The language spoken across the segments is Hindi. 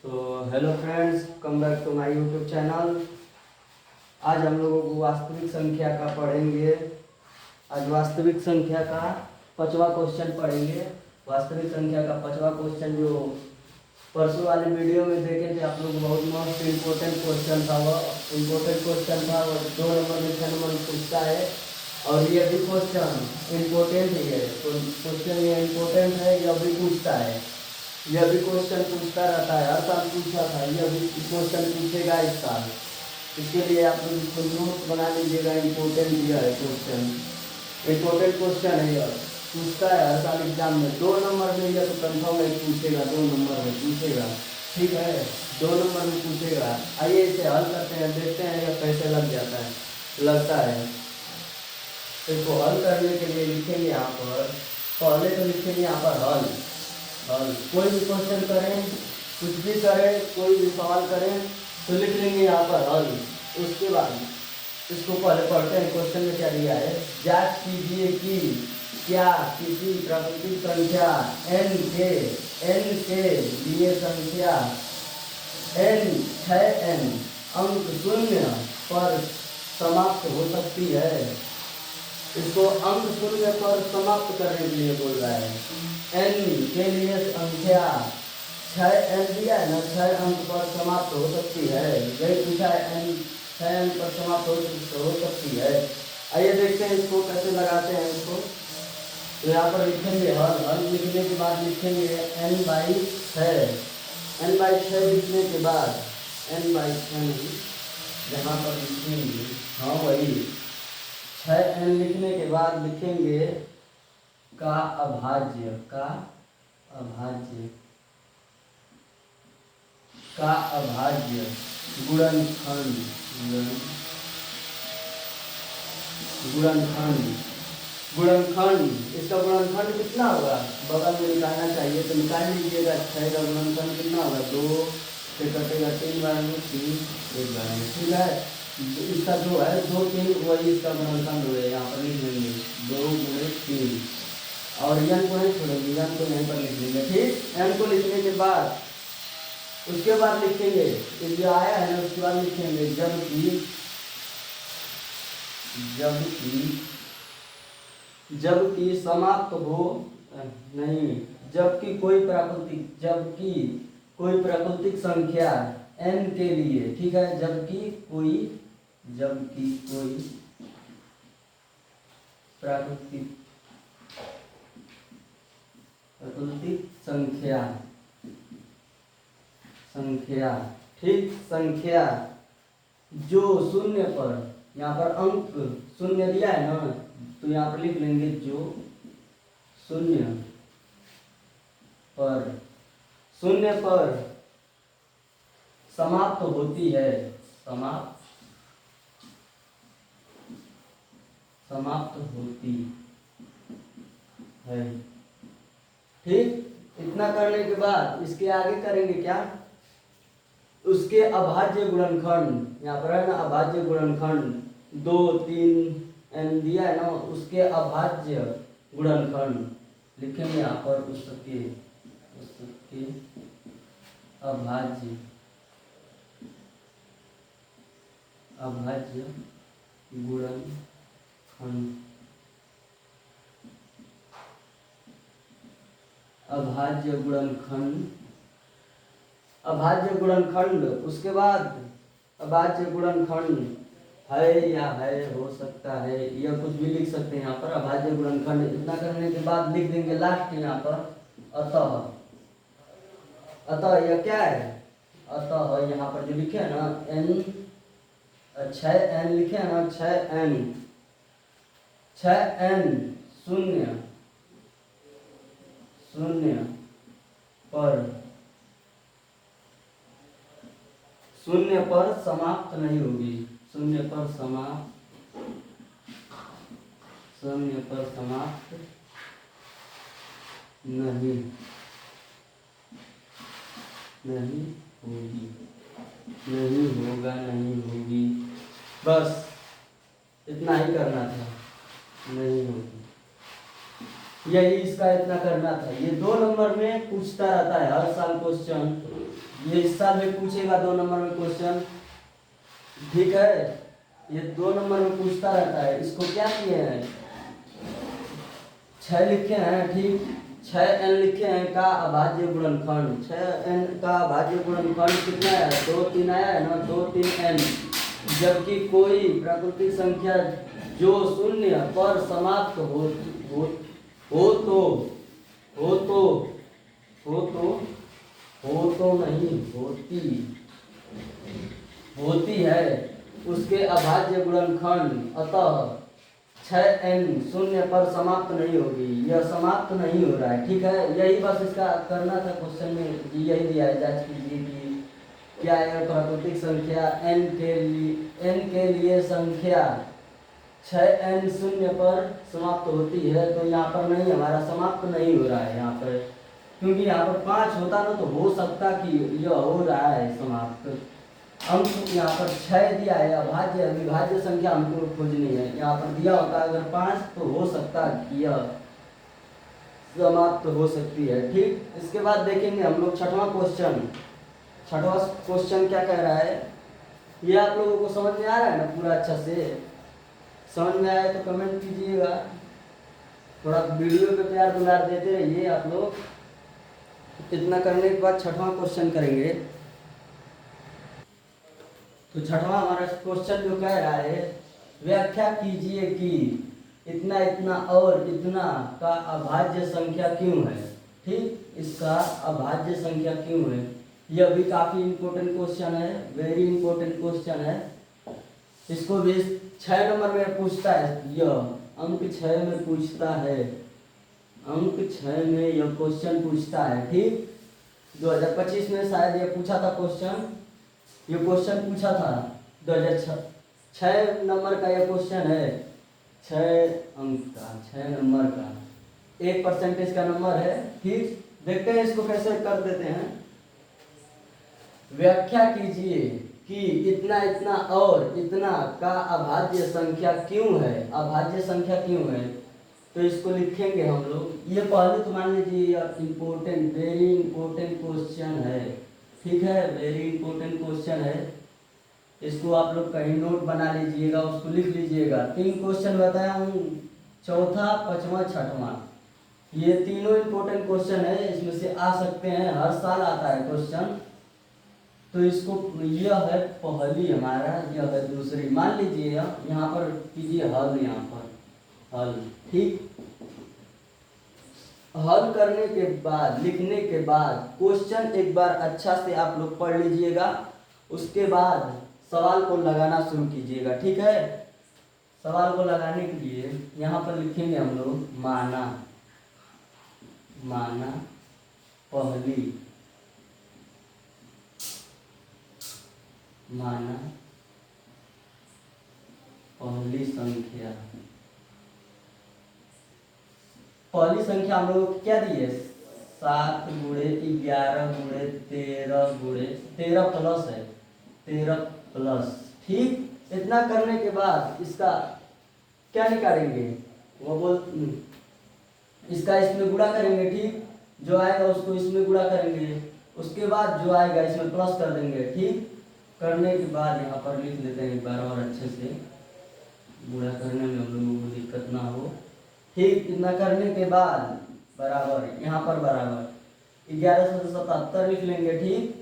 तो hello friends, come back to my YouTube channel. आज हम लोगों को वास्तविक संख्या का पढ़ेंगे। आज वास्तविक संख्या का 5वां क्वेश्चन पढ़ेंगे। वास्तविक संख्या का 5वां क्वेश्चन जो परसों वाले वीडियो में देखे थे आप लोग, बहुत मोस्ट इम्पोर्टेंट क्वेश्चन था। वह इम्पोर्टेंट क्वेश्चन था और 2 नंबर में 6 नंबर पूछता है और ये भी क्वेश्चन इम्पोर्टेंट ही है। तो क्वेश्चन ये इम्पोर्टेंट है, यह भी पूछता है, यह भी क्वेश्चन पूछता रहता है। हर साल पूछा था, यह भी क्वेश्चन पूछेगा इस साल। इसके लिए आप लोग इसको नोट बना लीजिएगा। इम्पोर्टेंट दिया है क्वेश्चन, इम्पोर्टेंट क्वेश्चन है, यह पूछता है हर साल एग्जाम में। 2 नंबर में यह तो कंफर्म है पूछेगा, 2 नंबर में पूछेगा, ठीक है, 2 नंबर में पूछेगा। आइए इसे हल करते हैं, देखते हैं यह कैसे लग जाता है, लगता है। इसको हल करने के लिए लिखेंगे यहाँ पर, पहले तो लिखेंगे यहाँ पर हल। कोई भी क्वेश्चन करें, कुछ भी करें, कोई भी सवाल करें तो लिख लेंगे यहाँ पर हल। उसके बाद इसको पहले पढ़ते हैं, क्वेश्चन में क्या दिया है। जांच कीजिए कि क्या किसी प्राकृतिक संख्या n के लिए संख्या n 6n अंक शून्य पर समाप्त हो सकती है। इसको अंक शून्य पर समाप्त करने के लिए बोल रहा है। n के लिए संख्या 6n दिया है ना, 6 अंक पर समाप्त हो सकती है। यही पूछा है, n 6 अंक पर समाप्त हो सकती है। आइए देखते हैं इसको कैसे लगाते हैं इसको। तो यहाँ पर लिखेंगे हल लिखने के बाद लिखेंगे n/6। n/6 लिखने के बाद n/6 जहाँ पर लिखेंगे, हाँ वही 6n लिखने के बाद लिखेंगे का अभाज्य, का अभाज्य गुणनखंड, गुणनखंड। इसका गुणनखंड कितना होगा, बगल में निकालना चाहिए तो निकाल लीजिएगा। 6 का गुणनखंड कितना होगा, 2 से कटेगा 3 बार में, 3 1 बार में, ठीक है। इसका जो है 2 3 वही इसका गुणनखंड हो, यहाँ पर लिख लेंगे 2 × 3 और n को नहीं छोड़ेंगे, n को यहीं पर लिख लेंगे, ठीक। n को लिखने के बाद उसके बाद लिखेंगे, ये जो आया है ना उसके बाद लिखेंगे जबकि समाप्त हो नहीं, जबकि कोई प्राकृतिक संख्या n के लिए, ठीक है, जबकि कोई प्राकृतिक संख्या, ठीक, संख्या जो शून्य पर, यहाँ पर अंक शून्य दिया है ना, तो यहाँ पर लिख लेंगे जो शून्य पर समाप्त होती है, समाप्त होती है, ठीक। इतना करने के बाद इसके आगे करेंगे क्या, उसके अभाज्य गुणनखंड, यहाँ पर है ना अभाज्य गुणनखंड 2 3 n दिया है ना, उसके अभाज्य गुणनखंड लिखेंगे यहाँ पर, उसके अभाज्य गुणनखंड, अभाज्य गुणनखंड। उसके बाद अभाज्य गुणनखंड है या है, हो सकता है, या कुछ भी लिख सकते हैं यहाँ पर अभाज्य गुणनखंड। इतना करने के बाद लिख देंगे लास्ट में यहाँ पर अतः यह क्या है, अतः यहाँ पर जो लिखे है ना n 6n लिखे है ना, 6n शून्य पर समाप्त नहीं होगी, शून्य पर समाप्त नहीं होगी, बस इतना ही करना था, नहीं होगी। यही इसका इतना करना था। ये 2 नंबर में पूछता रहता है हर साल क्वेश्चन, ये इस साल में पूछेगा 2 नंबर में क्वेश्चन, ठीक है। ये 2 नंबर में पूछता रहता है। इसको क्या किए हैं, 6 लिखे हैं, ठीक। 6n लिखे हैं का अभाज्य गुणनखंड। 6n का अभाज्य गुणनखंड कितना है, 2 3 आया है ना, 2 3 n। जबकि कोई प्राकृतिक संख्या जो शून्य पर समाप्त हो तो हो तो हो तो हो तो नहीं होती है उसके अभाज्य गुणनखंड। अतः 6n शून्य पर समाप्त नहीं होगी, यह समाप्त नहीं हो रहा है, ठीक है। यही बस इसका करना था क्वेश्चन में, यही दिया है। जांच कीजिए कि क्या है प्राकृतिक संख्या n के लिए संख्या 6n शून्य पर समाप्त होती है। तो यहाँ पर नहीं, हमारा समाप्त नहीं हो रहा है यहाँ पर, क्योंकि यहाँ पर 5 होता ना तो हो सकता कि यह हो रहा है समाप्त। अंक यहाँ पर 6 दिया है, अभाज्य विभाज्य संख्या हमको खोजनी है। यहाँ पर दिया होता अगर 5 तो हो सकता कि यह समाप्त हो सकती है, ठीक। इसके बाद देखेंगे हम लोग छठवां क्वेश्चन। छठवां क्वेश्चन क्या कह रहा है, ये आप लोगों को समझ में आ रहा है ना पूरा अच्छा से? समझ में आया तो कमेंट कीजिएगा, थोड़ा वीडियो पे प्यार दुलार देते रहिए आप लोग। इतना करने के बाद छठवां क्वेश्चन करेंगे। तो छठवां हमारा क्वेश्चन जो कह रहा है, व्याख्या कीजिए कि इतना इतना और इतना का अभाज्य संख्या क्यों है, ठीक। इसका अभाज्य संख्या क्यों है, यह भी काफी इंपॉर्टेंट क्वेश्चन है, वेरी इंपॉर्टेंट क्वेश्चन है। इसको भी 6 नंबर में पूछता है, यह अंक 6 में पूछता है, अंक 6 में यह क्वेश्चन पूछता है, ठीक। 2025 में शायद यह पूछा था क्वेश्चन, ये क्वेश्चन पूछा था 2006 नंबर का यह क्वेश्चन है, 6 अंक का, 6 नंबर का, 1% का नंबर है, ठीक। देखते हैं इसको कैसे कर देते हैं। व्याख्या कीजिए कि इतना इतना और इतना का अभाज्य संख्या क्यों है, अभाज्य संख्या क्यों है। तो इसको लिखेंगे हम लोग। ये पहले तो मान लीजिए इम्पोर्टेंट, वेरी इंपॉर्टेंट क्वेश्चन है, ठीक है, वेरी इंपॉर्टेंट क्वेश्चन है। इसको आप लोग कहीं नोट बना लीजिएगा, उसको लिख लीजिएगा। 3 क्वेश्चन बताया हूँ, चौथा, पांचवा, छठवां, ये तीनों इंपॉर्टेंट क्वेश्चन है, इसमें से आ सकते हैं, हर साल आता है क्वेश्चन। तो इसको, यह है पहली हमारा, यह है दूसरी। मान लीजिए यहाँ पर कीजिए हल, यहाँ पर हल, ठीक। हल करने के बाद, लिखने के बाद क्वेश्चन एक बार अच्छा से आप लोग पढ़ लीजिएगा, उसके बाद सवाल को लगाना शुरू कीजिएगा, ठीक है। सवाल को लगाने के लिए यहाँ पर लिखेंगे हम लोग माना, माना पहली, माना पहली संख्या। पहली संख्या हम लोग क्या दी है, 7 गुणे 11 गुणे 13 गुणे 13 प्लस है, 13 प्लस, ठीक। इतना करने के बाद इसका क्या निकालेंगे, इसका इसमें गुणा करेंगे, ठीक। जो आएगा उसको इसमें गुणा करेंगे, उसके बाद जो आएगा इसमें प्लस कर देंगे, ठीक। करने के बाद यहाँ पर लिख लेते हैं एक बार और अच्छे से, गुणा करने में हम लोगों को दिक्कत ना हो, ठीक। इतना करने के बाद बराबर, यहाँ पर बराबर 1177 लिख लेंगे, ठीक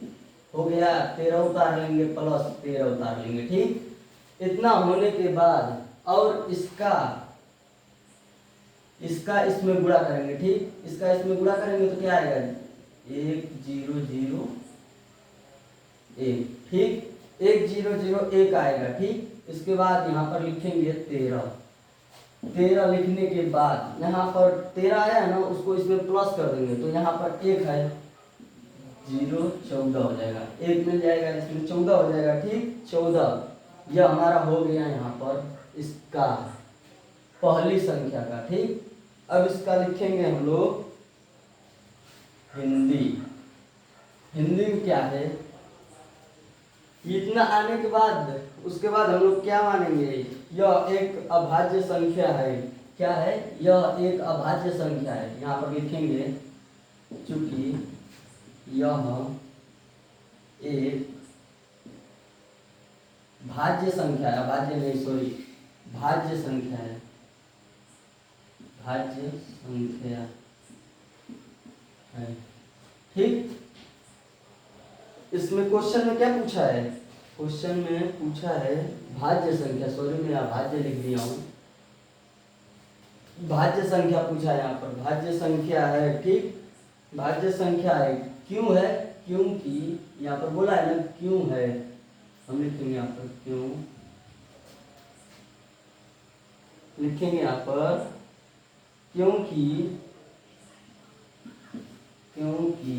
हो गया। 13 उतार लेंगे, प्लस 13 उतार लेंगे, ठीक। इतना होने के बाद और इसका इसमें गुणा करेंगे, ठीक। इसका इसमें गुणा करेंगे तो क्या आएगा, 1 0 0 1, ठीक। 1 0 0 1 आएगा, ठीक। इसके बाद यहाँ पर लिखेंगे 13 लिखने के बाद यहाँ पर 13 आया है ना, उसको इसमें प्लस कर देंगे, तो यहाँ पर 1 है, 0 14 हो जाएगा, 1 मिल जाएगा, इसमें 14 हो जाएगा, ठीक। 14 यह हमारा हो गया यहाँ पर इसका पहली संख्या का, ठीक। अब इसका लिखेंगे हम लोग हिंदी। हिंदी में क्या है, इतना आने के बाद उसके बाद हम लोग क्या मानेंगे, यह एक अभाज्य संख्या है। क्या है, यह एक अभाज्य संख्या है। यहाँ पर लिखेंगे चूंकि यह भाज्य संख्या है, भाज्य नहीं सॉरी, भाज्य संख्या है, भाज्य संख्या है। ठीक, इसमें क्वेश्चन में क्या पूछा है, क्वेश्चन में पूछा है भाज्य संख्या, सॉरी मैं अभाज्य लिख दिया हूँ, भाज्य संख्या पूछा है यहाँ पर, भाज्य संख्या है। ठीक, भाज्य संख्या है, क्यों है, क्योंकि यहाँ पर बोला है ना क्यों है, हम लिखेंगे यहाँ पर क्यों, लिखेंगे यहाँ पर क्योंकि, क्योंकि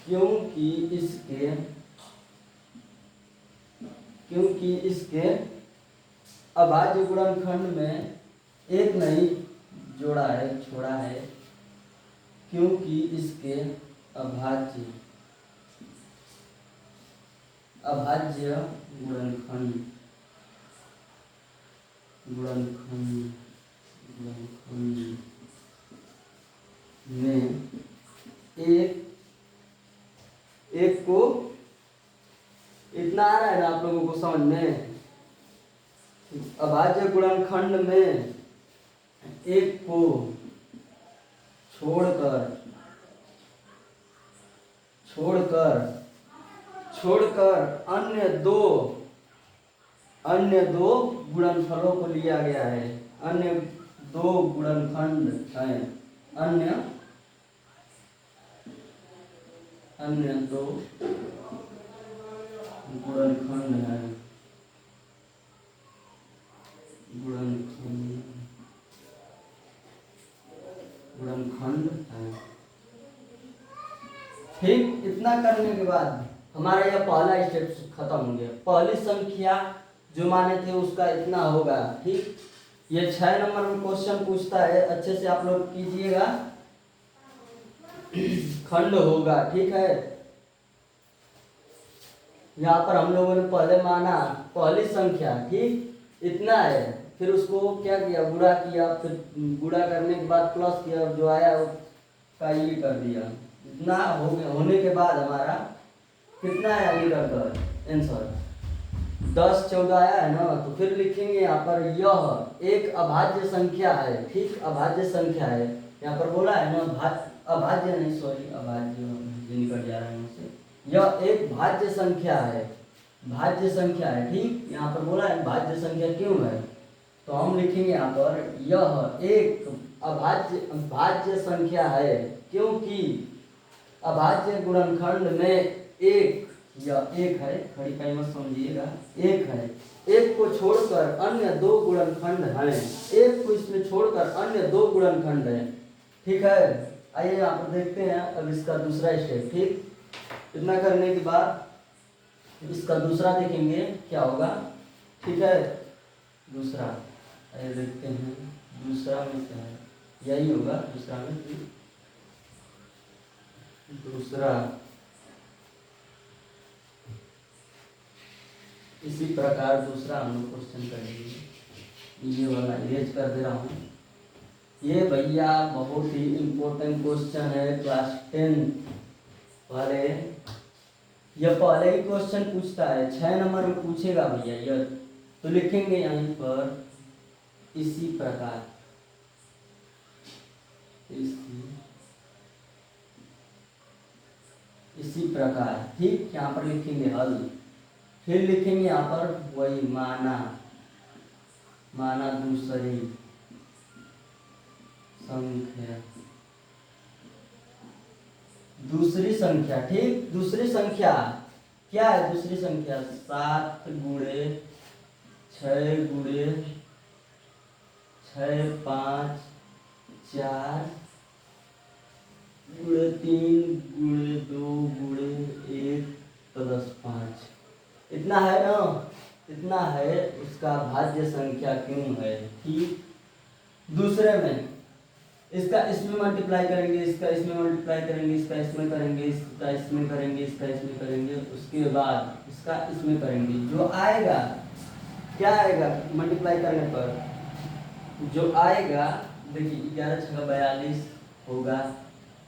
क्योंकि इसके, क्योंकि इसके अभाज्य गुणनखंड में एक नहीं जोड़ा है, छोड़ा है, क्योंकि इसके अभाज्य, अभाज्य गुणनखंड, गुणनखंड, गुणनखंड में एक को, इतना आ रहा है ना आप लोगों को समझ में, अभाज्य गुणनखंड में एक को छोड़कर, छोड़कर छोड़कर अन्य दो गुणनफलों को लिया गया है, अन्य दो गुणनखंड हैं, अन्य दो गुणनखंड हैं, गुणनखंड है। ठीक, इतना करने के बाद हमारा यह पहला स्टेप खत्म हो गया। पहली संख्या जो माने थे उसका इतना होगा। ठीक, ये 6 नंबर में क्वेश्चन पूछता है, अच्छे से आप लोग कीजिएगा, खंड होगा। ठीक है, यहाँ पर हम लोगों ने पहले माना पहली संख्या, ठीक इतना है, फिर उसको क्या किया, गुणा किया, फिर गुणा करने के बाद प्लस किया, जो आया उसका ये कर दिया, इतना होने के बाद हमारा कितना आया निकल कर आंसर 10 14 आया है ना। तो फिर लिखेंगे यहाँ पर यह एक अभाज्य संख्या है। ठीक, अभाज्य संख्या है, यहाँ पर बोला है ना अभाज्य नहीं सॉरी, अभाज्य निकल जा रहा है मुझसे, यह एक भाज्य संख्या है, भाज्य संख्या है। ठीक, यहाँ पर बोला है भाज्य संख्या क्यों है, तो हम लिखेंगे यहाँ पर यह एक भाज्य संख्या है, क्योंकि अभाज्य गुणनखंड में एक, यह एक है, खड़ी पाई मत समझिएगा, एक है, एक को छोड़कर अन्य दो गुणनखंड हैं, एक को इसमें छोड़कर अन्य दो गुणनखंड हैं। ठीक है, आइए यहाँ पर देखते हैं अब इसका दूसरा स्टेप। ठीक, इतना करने के बाद इसका दूसरा देखेंगे क्या होगा। ठीक है, दूसरा आइए देखते हैं दूसरा में क्या है, यही होगा दूसरा में। दूसरा इसी प्रकार दूसरा हम लोग क्वेश्चन करेंगे, ये वाला इरेज कर दे रहा हूँ। ये भैया बहुत ही इम्पोर्टेंट क्वेश्चन है क्लास 10 वाले, यह पहले ही क्वेश्चन पूछता है, 6 नंबर में पूछेगा भैया यह, तो लिखेंगे यहीं पर इसी प्रकार, इसी प्रकार। ठीक, यहाँ पर लिखेंगे हल, फिर लिखेंगे यहाँ पर वही माना दूसरी संख्या, दूसरी संख्या। ठीक, दूसरी संख्या क्या है, दूसरी संख्या 7 गुणे 6 गुणे 6 5 4 गुणे 3 गुणे 2 गुणे 1 प्लस 5, इतना है ना, इतना है, इसका भाज्य संख्या क्यों है। ठीक, दूसरे में इसका इसमें मल्टीप्लाई करेंगे, इसका इसमें मल्टीप्लाई करेंगे, इसका इसमें करेंगे, इसका इसमें करेंगे, इसका इसमें करेंगे, उसके बाद इसका इसमें करेंगे, जो आएगा क्या आएगा मल्टीप्लाई करने पर जो आएगा, देखिए 11 6 42 होगा,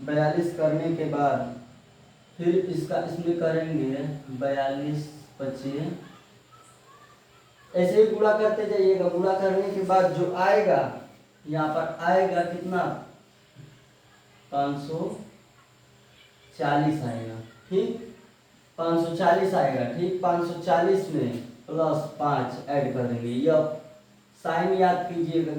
42 करने के बाद फिर इसका इसमें करेंगे 42 25, ऐसे ही गुणा करते जाइएगा। गुणा करने के बाद जो आएगा यहाँ पर आएगा कितना 540 आएगा। ठीक 540 आएगा। ठीक 540 में +5 ऐड कर देंगे। यह साइन याद कीजिएगा,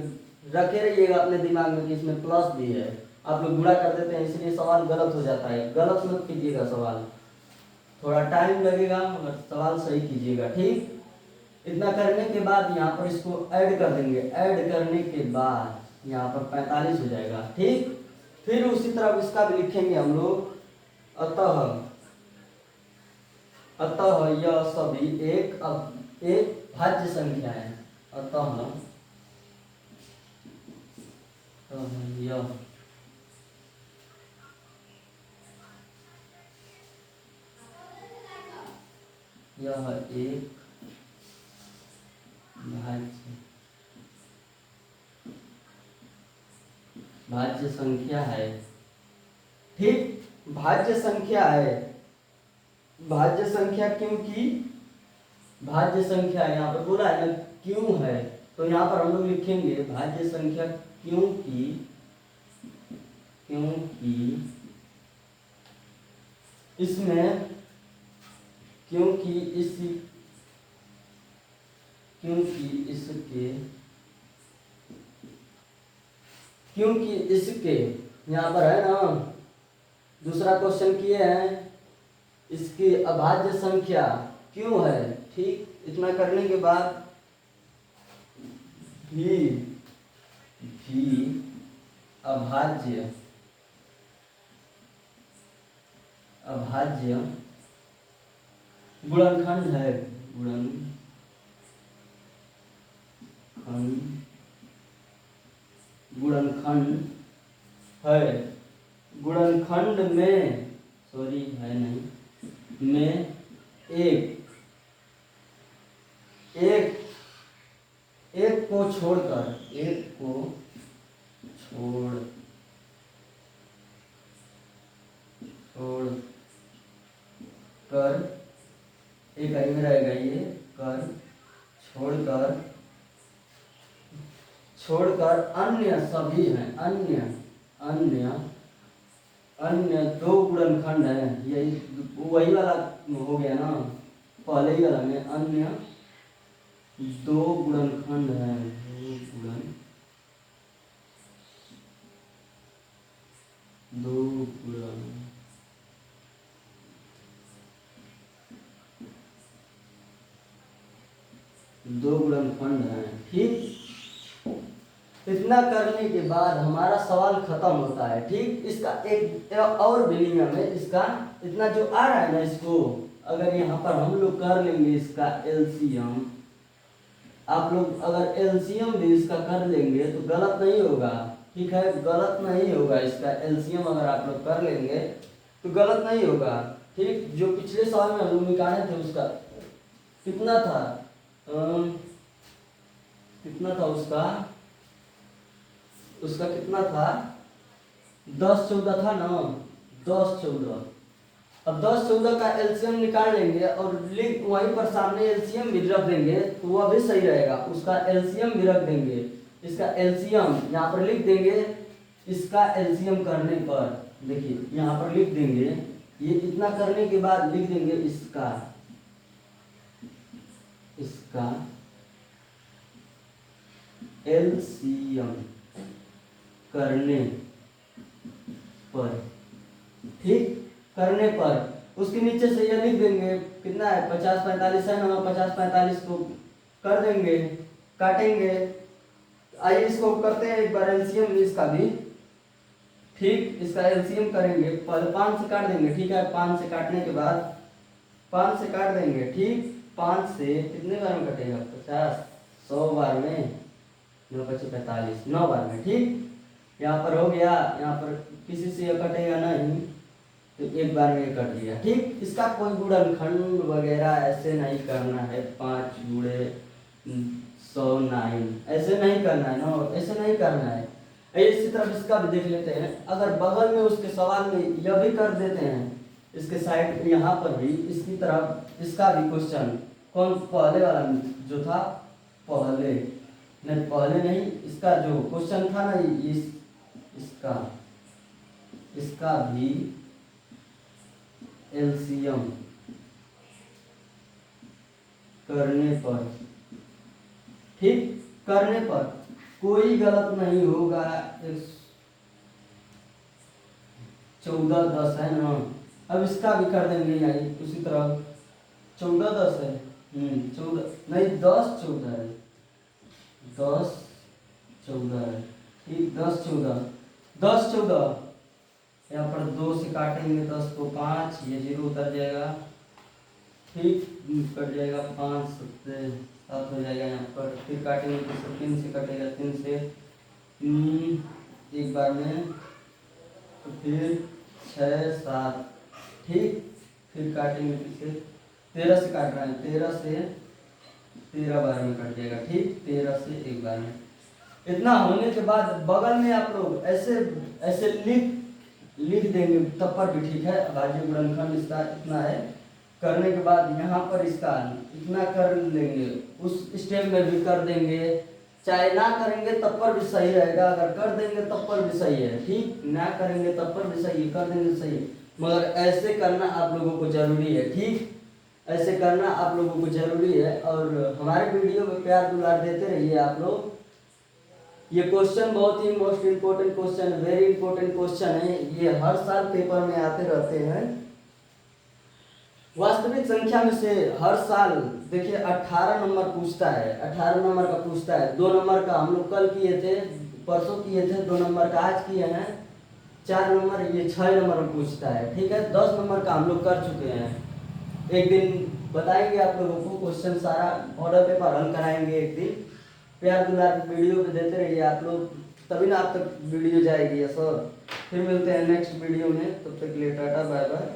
रखे रहिएगा अपने दिमाग में कि इसमें प्लस भी है। आप लोग गुणा कर देते हैं इसलिए सवाल गलत हो जाता है। गलत मत कीजिएगा सवाल, थोड़ा टाइम लगेगा मगर सवाल सही कीजिएगा। ठीक इतना करने के बाद यहाँ पर इसको ऐड कर देंगे। ऐड करने के बाद यहाँ पर 45 हो जाएगा। ठीक फिर उसी तरह इसका भी लिखेंगे हम लोग। अतः यह सभी एक भाज्य संख्या है। अतः यह एक भाज्य संख्या है। ठीक भाज्य संख्या है। भाज्य संख्या क्योंकि भाज्य संख्या यहाँ पर बोला है ना क्यों है, तो यहाँ पर हम लोग लिखेंगे भाज्य संख्या क्योंकि इसमें क्योंकि इसके यहाँ पर है ना दूसरा क्वेश्चन किए हैं, इसकी अभाज्य संख्या क्यों है। ठीक इतना करने के बाद भी अभाज्य गुणनखंड है। गुणनखंड है। गुणनखंड में में एक को छोड़कर एक आई में रहेगा ये कर छोड़कर अन्य सभी हैं। अन्य दो गुणनखंड है। यही वही वाला हो गया ना पहले ही वाला में। अन्य दो गुणनखंड है। दो गुणनखंड है। ठीक इतना करने के बाद हमारा सवाल खत्म होता है। ठीक इसका एक और भी नियम है। इसका इतना जो आ रहा है ना इसको अगर यहाँ पर हम लोग कर लेंगे इसका एलसीएम, आप लोग अगर एलसीएम भी इसका कर लेंगे तो गलत नहीं होगा। ठीक है गलत नहीं होगा। इसका एलसीएम अगर आप लोग कर लेंगे तो गलत नहीं होगा। ठीक जो पिछले सवाल में हम लोग निकाले थे उसका कितना था उसका कितना था 10-14 था ना 10-14। अब 10-14 का एलसीएम निकाल लेंगे और वहीं पर सामने एलसीएम भी रख देंगे तो वह भी सही रहेगा। उसका एलसीएम भी रख देंगे। इसका एलसीएम यहाँ पर लिख देंगे। इसका एलसीएम करने पर देखिए यहाँ पर लिख देंगे। ये इतना करने के बाद लिख देंगे इसका एलसीएम करने पर। ठीक करने पर उसके नीचे से ये लिख देंगे कितना है 50-45 है ना। 50-45 को कर देंगे काटेंगे। आइए इसको करते हैं एक बार एलसीएम इसका भी। ठीक इसका एलसीएम करेंगे पहले 5 से काट देंगे। ठीक है 5 से काटने के बाद 5 से काट देंगे। ठीक 5 से कितने बार में कटेगा 50-100 बार में 9-5-45 9 बार में। ठीक यहाँ पर हो गया। यहाँ पर किसी से ये कटेगा नहीं तो एक बार में ये कट दिया। ठीक इसका कोई गुणनखंड वगैरह ऐसे नहीं करना है 5 गुणे 109 ऐसे नहीं करना है ना। ऐसे नहीं करना है। इसी तरह इसका भी देख लेते हैं। अगर बगल में उसके सवाल में यह भी कर देते हैं इसके साइड यहाँ पर भी इसकी तरफ इसका भी क्वेश्चन कौन पहले वाला जो था पहले नहीं पहले नहीं इसका जो क्वेश्चन था ना इसका इसका भी एलसीएम करने पर ठीक करने पर कोई गलत नहीं होगा। 14 10 है ना। अब इसका भी कर देंगे यही उसी तरह 14 10 है 14 नहीं 10 14 है 10 14 है ठीक 10 14 यहाँ पर 2 से काटेंगे 10 को 5 ये 0 उतर जाएगा ठीक कट जाएगा 5 7 हो जाएगा यहाँ पर फिर काटेंगे तो 3 से कटेगा 3 से एक बार में तो फिर 6 7 ठीक फिर काटेंगे फिर से 13 से काट रहा है 13 से 13 बार में कट जाएगा ठीक 13 से एक बार में। इतना होने के बाद बगल में आप लोग ऐसे ऐसे लिख देंगे तब पर भी ठीक है। अभाज्य गुणनखंड इसका इतना है करने के बाद यहाँ पर इसका इतना कर लेंगे उस स्टेप में भी कर देंगे चाहे ना करेंगे तब पर भी सही रहेगा अगर कर देंगे तब पर भी सही है ठीक ना करेंगे तब पर भी सही है कर देंगे सही है मगर ऐसे करना आप लोगों को जरूरी है ठीक ऐसे करना आप लोगों को जरूरी है। और हमारे वीडियो में प्यार दुलार देते रहिए आप लोग। ये क्वेश्चन बहुत ही most important question very important question है ये हर साल पेपर में आते रहते हैं। वास्तविक संख्या में से हर साल देखिए 18 नंबर पूछता है 18 नंबर का पूछता है 2 नंबर का हम लोग कल किए थे परसों किए थे 2 नंबर का आज किए हैं 4 नंबर ये 6 नंबर में पूछता है ठीक है 10 नंबर का हम लोग कर चुके हैं। एक दिन बताएंगे आप लोगों को क्वेश्चन सारा ऑर्डर पेपर हल कराएंगे एक दिन प्यार दुलार वीडियो पे देते रहिए आप लोग तभी ना आप तक वीडियो जाएगी सर। फिर मिलते हैं नेक्स्ट वीडियो में तब तक के लिए टाटा बाय बाय।